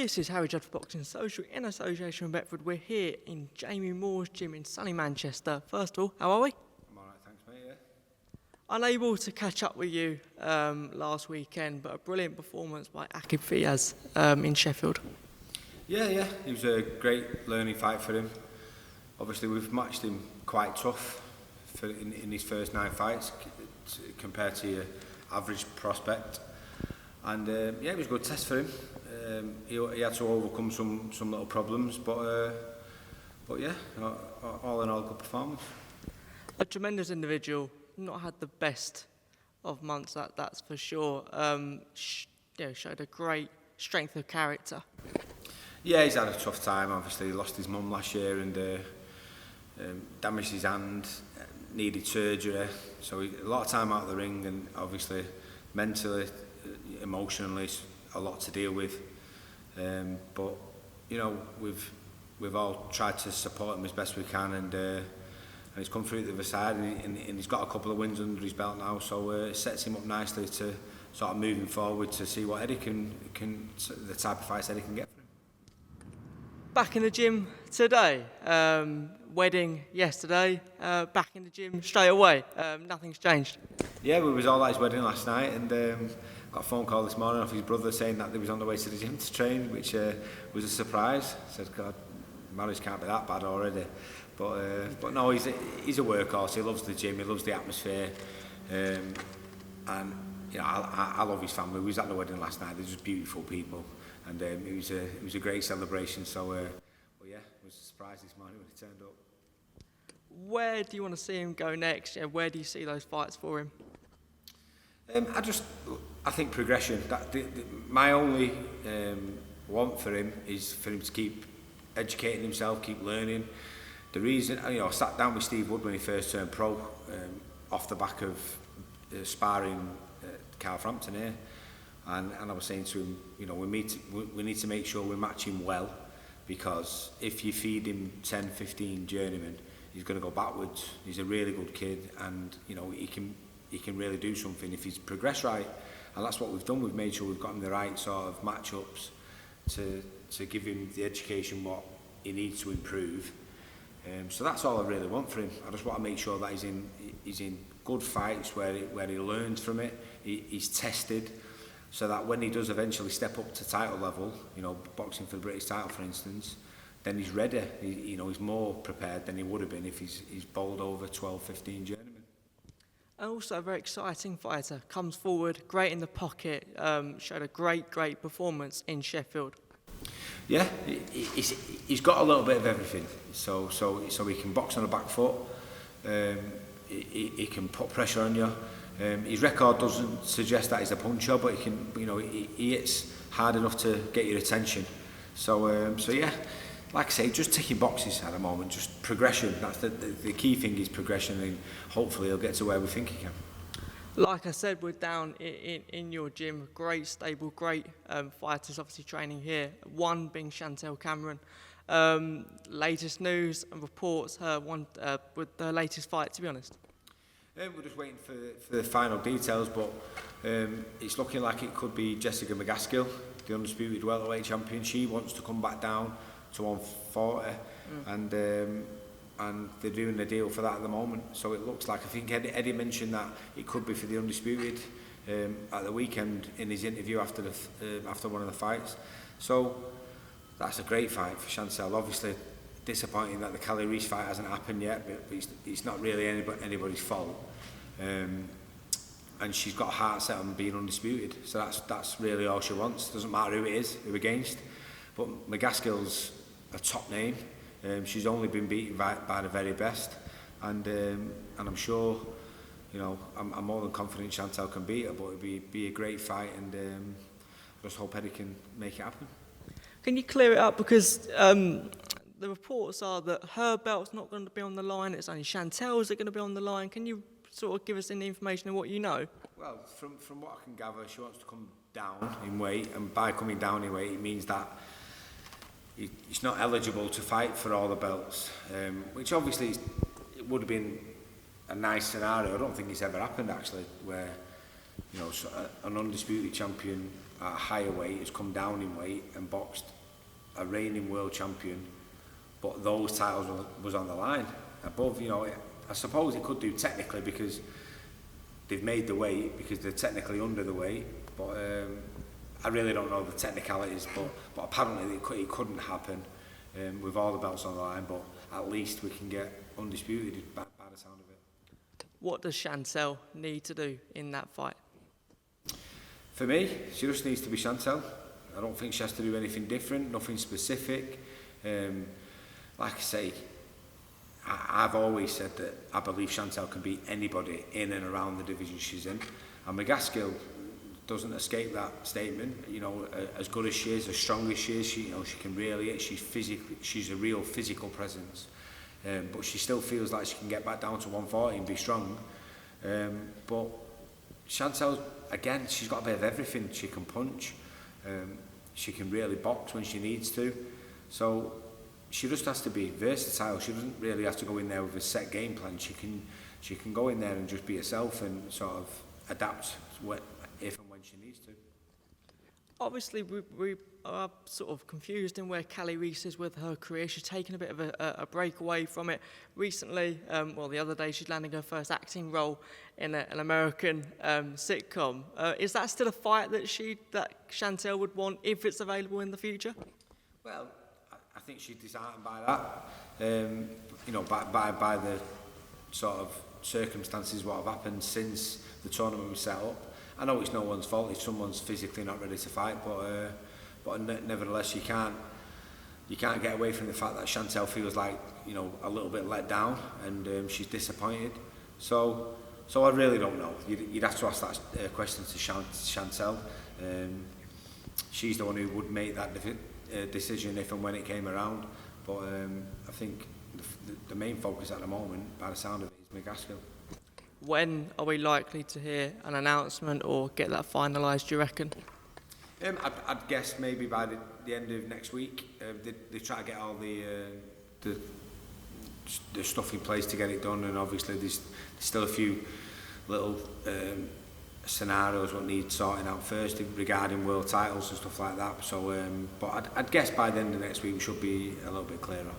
This is Harry Judd for Boxing Social in association with Betford. We're here in Jamie Moore's gym in sunny Manchester. First of all, how are we? I'm alright, thanks mate, yeah. Unable to catch up with you last weekend, but a brilliant performance by Akib Fiaz in Sheffield. Yeah, it was a great learning fight for him. Obviously we've matched him quite tough in his first 9 fights compared to your average prospect. And yeah, it was a good test for him. He had to overcome some little problems, but yeah, all in all, good performance. A tremendous individual, not had the best of months, that's for sure. Showed a great strength of character. Yeah, he's had a tough time. Obviously, he lost his mum last year and damaged his hand, needed surgery. So a lot of time out of the ring, and obviously mentally, emotionally, a lot to deal with. But you know, we've all tried to support him as best we can, and he's come through the other side, and he's got a couple of wins under his belt now. So it sets him up nicely to sort of moving forward to see what Eddie can the type of fights Eddie can get for him. Back in the gym today. Wedding yesterday. Back in the gym straight away. Nothing's changed. Yeah, we was all at his wedding last night, and got a phone call this morning off his brother saying that they was on the way to the gym to train, which was a surprise. I said, God, marriage can't be that bad already. But no, he's a workhorse. He loves the gym. He loves the atmosphere, and you know, I love his family. We was at the wedding last night. They're just beautiful people, and it was a great celebration. So, well, yeah, it was a surprise this morning when he turned up. Where do you want to see him go next? Yeah, where do you see those fights for him? I think progression. My only want for him is for him to keep educating himself, keep learning. The reason, you know, I sat down with Steve Wood when he first turned pro, off the back of sparring Carl Frampton here, and I was saying to him, you know, we need to make sure we match him well, because if you feed him 10, 15 journeymen, he's going to go backwards. He's a really good kid, and you know, he can really do something if he's progressed right, and that's what we've done. We've made sure we've got him the right sort of matchups to give him the education what he needs to improve. So that's all I really want for him. I just want to make sure that he's in good fights where he learns from it. He's tested, so that when he does eventually step up to title level, you know, boxing for the British title, for instance, then he's ready. You know, he's more prepared than he would have been if he's bowled over 12, 15 journeymen. And also a very exciting fighter, comes forward, great in the pocket, showed a great performance in Sheffield. Yeah, he's got a little bit of everything. So he can box on the back foot. He can put pressure on you. His record doesn't suggest that he's a puncher, but he can, you know, he hits hard enough to get your attention. So yeah, like I say, just ticking boxes at the moment, just progression. That's the key thing is progression, and hopefully he'll get to where we think he can. Like I said, we're down in your gym. Great stable, great fighters obviously training here. One being Chantel Cameron. Latest news and reports, with the latest fight, to be honest. We're just waiting for the final details, but it's looking like it could be Jessica McGaskill, the undisputed welterweight champion. She wants to come back down to 140, and they're doing the deal for that at the moment. So it looks like, I think Eddie mentioned that it could be for the undisputed at the weekend in his interview after one of the fights. So that's a great fight for Chantel. Obviously disappointing that the Cali Reese fight hasn't happened yet, but it's not really anybody's fault. And she's got a heart set on being undisputed, so that's really all she wants. Doesn't matter who it is, who against. But McGaskill's a top name. She's only been beaten by the very best, and I'm sure, you know, I'm more than confident Chantel can beat her. But it'd be a great fight, and I just hope Eddie can make it happen. Can you clear it up, because the reports are that her belt's not going to be on the line, it's only Chantel's that are going to be on the line. Can you sort of give us any information on what you know? Well, from what I can gather, she wants to come down in weight, and by coming down in weight, it means that he's not eligible to fight for all the belts, which obviously it would have been a nice scenario. I don't think it's ever happened actually, where, you know, an undisputed champion at a higher weight, has come down in weight and boxed a reigning world champion, but those titles was on the line above. You know, I suppose it could do technically because they've made the weight, because they're technically under the weight, but I really don't know the technicalities, but apparently it couldn't happen with all the belts on the line, but at least we can get undisputed by the sound of it. What does Chantel need to do in that fight? For me, she just needs to be Chantel. I don't think she has to do anything different, nothing specific. Like I say, I've always said that I believe Chantel can beat anybody in and around the division she's in, and McGaskill doesn't escape that statement. You know, as good as she is, as strong as she is, she can really hit. She's a real physical presence, but she still feels like she can get back down to 140 and be strong. But Chantel, again, she's got a bit of everything. She can punch, she can really box when she needs to. So she just has to be versatile. She doesn't really have to go in there with a set game plan. She can go in there and just be herself and sort of adapt if and when she needs to. Obviously, we are sort of confused in where Callie Reese is with her career. She's taken a bit of a break away from it recently. The other day she's landing her first acting role in an American sitcom. Is that still a fight that Chantel would want if it's available in the future? Well, I think she's disheartened by that. By the sort of circumstances what have happened since the tournament was set up. I know it's no one's fault if someone's physically not ready to fight, but nevertheless you can't get away from the fact that Chantel feels like, you know, a little bit let down, and she's disappointed. So I really don't know. You'd have to ask that question to Chantel. She's the one who would make that decision if and when it came around. But I think the main focus at the moment, by the sound of it, is McGaskill. When are we likely to hear an announcement or get that finalised, do you reckon? I'd guess maybe by the end of next week. They try to get all the stuff in place to get it done, and obviously there's still a few little scenarios what need sorting out first regarding world titles and stuff like that. So, but I'd guess by the end of next week we should be a little bit clearer.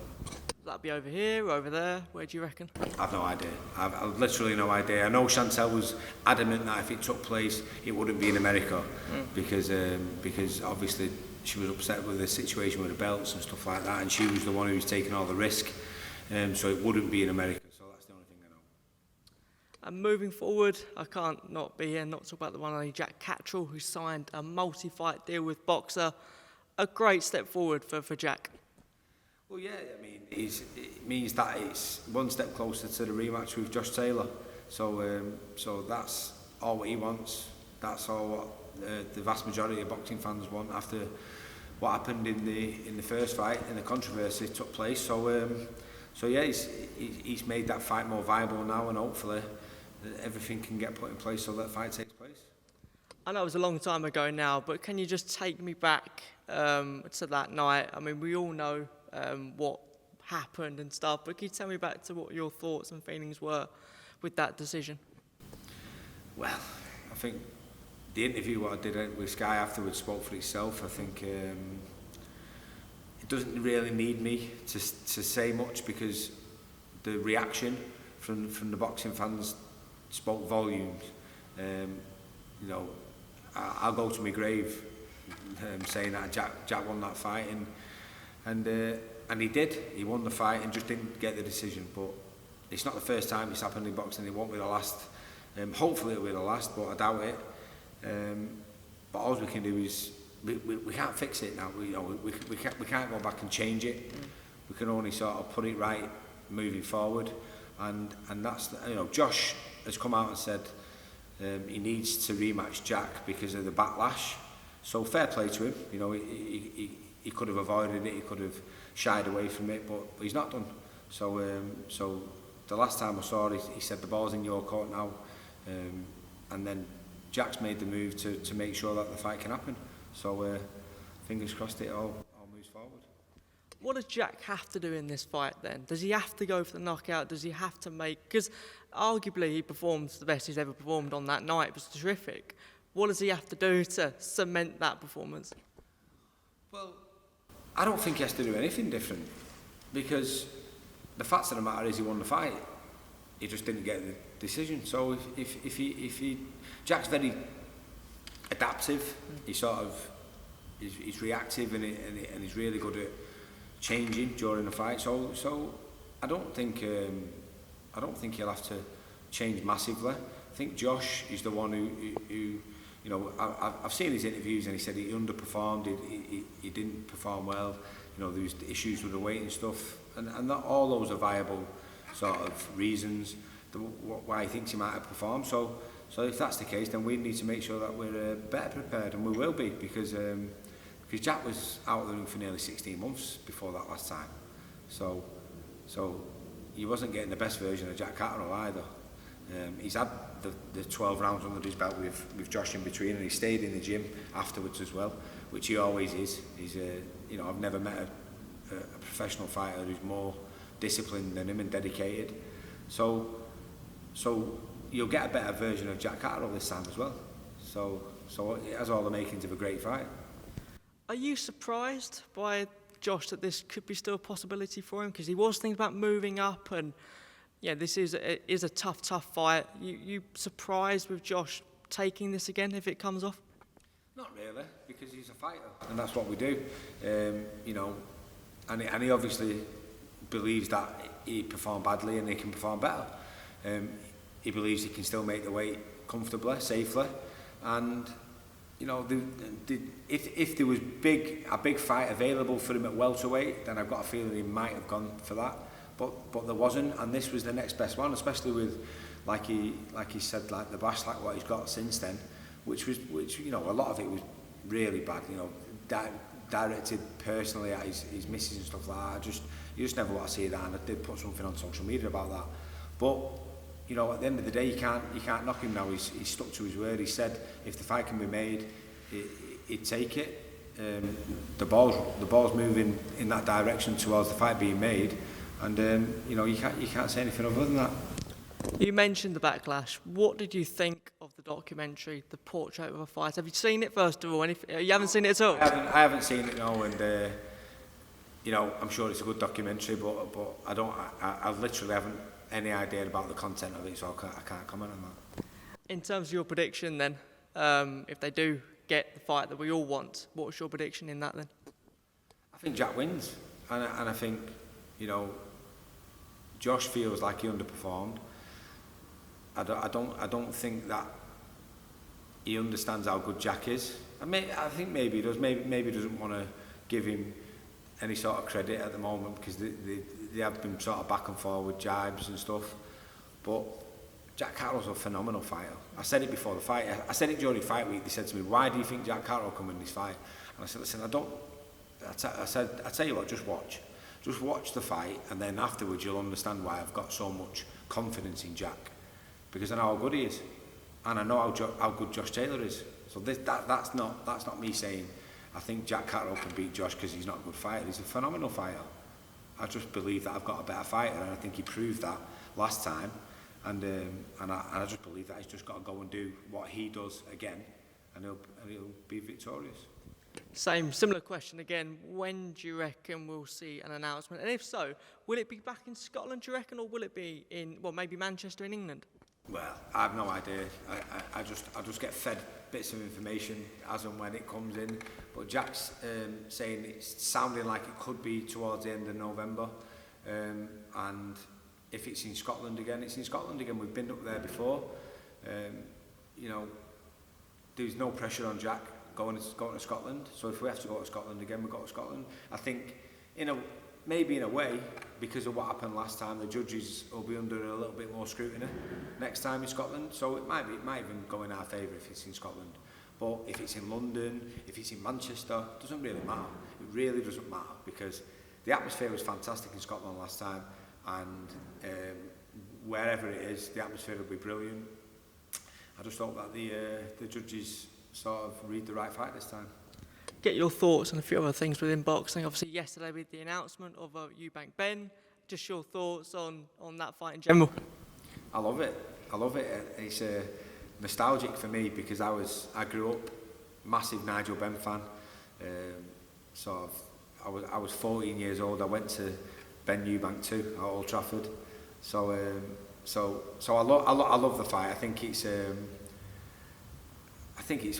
Will that be over here, over there? Where do you reckon? I've no idea. I've literally no idea. I know Chantel was adamant that if it took place, it wouldn't be in America, because obviously she was upset with the situation with the belts and stuff like that, and she was the one who was taking all the risk, so it wouldn't be in America. So that's the only thing I know. And moving forward, I can't not be here, not talk about the one and only Jack Catterall, who signed a multi-fight deal with Boxer. A great step forward for Jack. Well, yeah, I mean, it means that it's one step closer to the rematch with Josh Taylor. So that's all what he wants. That's all what the vast majority of boxing fans want after what happened in the first fight and the controversy took place. So yeah, he's made that fight more viable now, and hopefully everything can get put in place so that fight takes place. I know it was a long time ago now, but can you just take me back to that night? I mean, we all know what happened and stuff, but can you tell me back to what your thoughts and feelings were with that decision? Well, I think the interview what I did with Sky afterwards spoke for itself. I think it doesn't really need me to say much, because the reaction from the boxing fans spoke volumes. You know, I'll go to my grave saying that Jack won that fight, and he did. He won the fight and just didn't get the decision. But it's not the first time it's happened in boxing. It won't be the last. Hopefully it'll be the last, but I doubt it. But all we can do is we can't fix it now. We can't go back and change it. We can only sort of put it right moving forward. And that's Josh has come out and said he needs to rematch Jack because of the backlash. So fair play to him. You know, he could have avoided it, he could have shied away from it, but he's not done. So the last time I saw it, he said the ball's in your court now, and then Jack's made the move to make sure that the fight can happen. So fingers crossed it all moves forward. What does Jack have to do in this fight then? Does he have to go for the knockout? Does he have to make... Because arguably he performed the best he's ever performed on that night. It was terrific. What does he have to do to cement that performance? Well, I don't think he has to do anything different, because the fact of the matter is he won the fight. He just didn't get the decision. So if he Jack's very adaptive. He sort of he's reactive and he's really good at changing during the fight. So I don't think he'll have to change massively. I think Josh is the one who you know, I've seen his interviews and he said he underperformed, he didn't perform well, you know, there was issues with the weight and stuff, and not all those are viable sort of reasons why he thinks he might have performed. So if that's the case, then we need to make sure that we're better prepared, and we will be, because Jack was out of the ring for nearly 16 months before that last time. So he wasn't getting the best version of Jack Catterall either. He's had the 12 rounds under his belt with Josh in between, and he stayed in the gym afterwards as well, which he always is. He's you know, I've never met a professional fighter who's more disciplined than him and dedicated. So you'll get a better version of Jack Catterall this time as well. So it has all the makings of a great fight. Are you surprised by Josh that this could be still a possibility for him? Because he was thinking about moving up, and yeah, this is a tough fight. You surprised with Josh taking this again if it comes off? Not really, because he's a fighter, and that's what we do. You know, and he obviously believes that he performed badly and he can perform better. He believes he can still make the weight comfortably, safely, and you know, if there was a big fight available for him at welterweight, then I've got a feeling he might have gone for that. But there wasn't, and this was the next best one, especially with, like he said, like the bash, like what he's got since then, which you know, a lot of it was really bad. You know, directed personally at his missus and stuff like that. You just never want to see that, and I did put something on social media about that. But you know, at the end of the day, you can't knock him now. He's stuck to his word. He said if the fight can be made, he'd take it. The ball's moving in that direction towards the fight being made, and you know, you can't say anything other than that. You mentioned the backlash. What did you think of the documentary, The Portrait of a Fighter? Have you seen it first of all? And if you haven't seen it at all? I haven't seen it, no, and you know, I'm sure it's a good documentary, but I literally haven't any idea about the content of it, so I can't comment on that. In terms of your prediction then, if they do get the fight that we all want, what's your prediction in that then? I think Jack wins, and I think, you know, Josh feels like he underperformed. I don't think that he understands how good Jack is. I think maybe he does. Maybe he doesn't want to give him any sort of credit at the moment, because they have been sort of back and forth with jibes and stuff. But Jack Catterall's a phenomenal fighter. I said it before the fight. I said it during the fight week. They said to me, "Why do you think Jack Catterall will come in this fight?" And I said, "Listen, I tell you what, just watch the fight, and then afterwards you'll understand why I've got so much confidence in Jack, because I know how good he is, and I know how good Josh Taylor is. So that's not me saying I think Jack Catterall can beat Josh because he's not a good fighter. He's a phenomenal fighter. I just believe that I've got a better fighter, and I think he proved that last time. And I just believe that he's just got to go and do what he does again, and he'll be victorious." Similar question again. When do you reckon we'll see an announcement? And if so, will it be back in Scotland, do you reckon, or will it be in, well, maybe Manchester in England? Well, I have no idea. I just get fed bits of information as and when it comes in. But Jack's saying it's sounding like it could be towards the end of November. And if it's in Scotland again, it's in Scotland again. We've been up there before. You know, there's no pressure on Jack going to Scotland. So if we have to go to Scotland again, we go to Scotland. I think maybe in a way, because of what happened last time, the judges will be under a little bit more scrutiny next time in Scotland. So it might even go in our favour if it's in Scotland. But if it's in London, if it's in Manchester, it doesn't really matter. It really doesn't matter, because the atmosphere was fantastic in Scotland last time, and wherever it is, the atmosphere will be brilliant. I just hope that the judges sort of read the right fight this time. Get your thoughts on a few other things within boxing. Obviously, yesterday with the announcement of Eubank Benn, just your thoughts on that fight in general. I love it. It's nostalgic for me because I grew up massive Nigel Benn fan. Sort of, I was 14 years old. I went to Benn-Eubank too at Old Trafford. So I love the fight. I think it's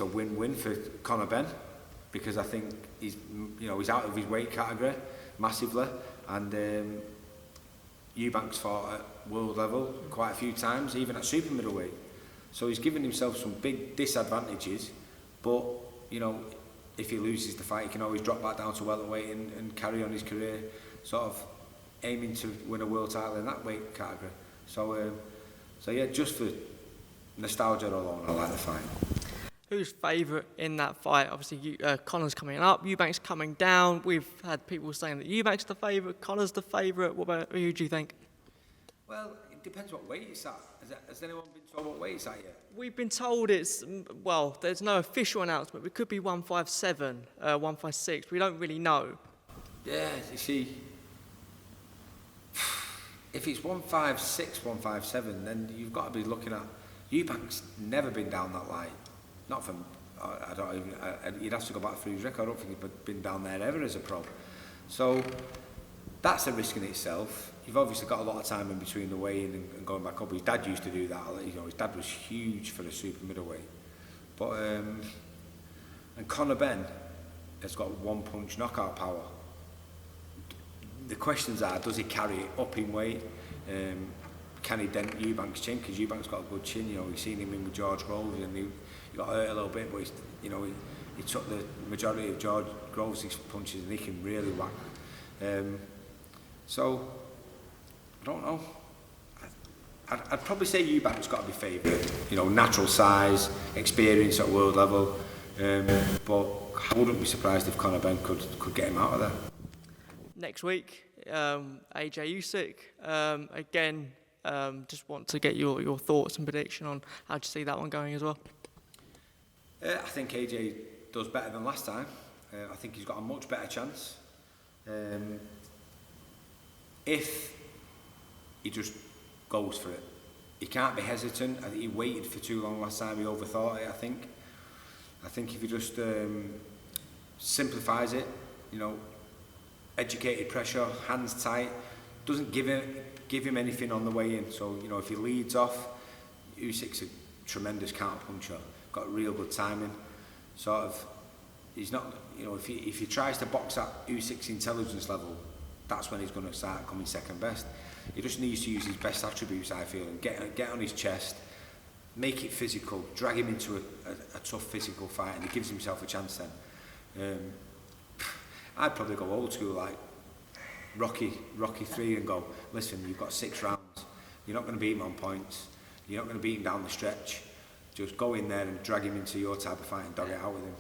a win-win for Conor Benn because I think he's out of his weight category massively, and Eubank's fought at world level quite a few times, even at super middleweight. So he's given himself some big disadvantages, but if he loses the fight, he can always drop back down to welterweight and carry on his career, sort of aiming to win a world title in that weight category. So yeah, just for nostalgia alone, I like the fight. Who's favourite in that fight? Obviously, Conor's coming up, Eubank's coming down. We've had people saying that Eubank's the favourite, Conor's the favourite. What about who do you think? Well, it depends what weight it's at. Has anyone been told what weight it's at yet? We've been told it's, well, there's no official announcement. It could be 157, 156. We don't really know. Yeah, you see, if it's 156, 157, then you've got to be looking at... Eubank's never been down that light. Not from... I don't even... You'd have to go back through his record. I don't think he's been down there ever as a pro. So, that's a risk in itself. You've obviously got a lot of time in between the weigh-in and going back up. His dad used to do that. His dad was huge for a super middleweight. But and Conor Benn has got one-punch knockout power. The questions are: does he carry it up in weight? Can he dent Eubank's chin? Because Eubank's got a good chin. You've seen him in with George Groves, and he got hurt a little bit, but he took the majority of George Groves' punches, and he can really whack. So. I don't know. I'd probably say Eubank's got to be favourite. Natural size, experience at world level. But I wouldn't be surprised if Conor Benn could get him out of there. Next week, AJ Usyk. Again, just want to get your thoughts and prediction on how do you see that one going as well. I think AJ does better than last time. I think he's got a much better chance. If he just goes for it. He can't be hesitant. I think he waited for too long last time. He overthought it, I think. I think if he just simplifies it, educated pressure, hands tight, doesn't give him anything on the way in. So, if he leads off, Usyk's a tremendous counter puncher, got real good timing. Sort of, he's not, if he tries to box at Usyk's intelligence level, that's when he's going to start coming second best. He just needs to use his best attributes, I feel, and get on his chest, make it physical, drag him into a tough physical fight, and he gives himself a chance then. I'd probably go old school, like Rocky 3, and go, listen, you've got 6 rounds, you're not going to beat him on points, you're not going to beat him down the stretch, just go in there and drag him into your type of fight and dog it out with him.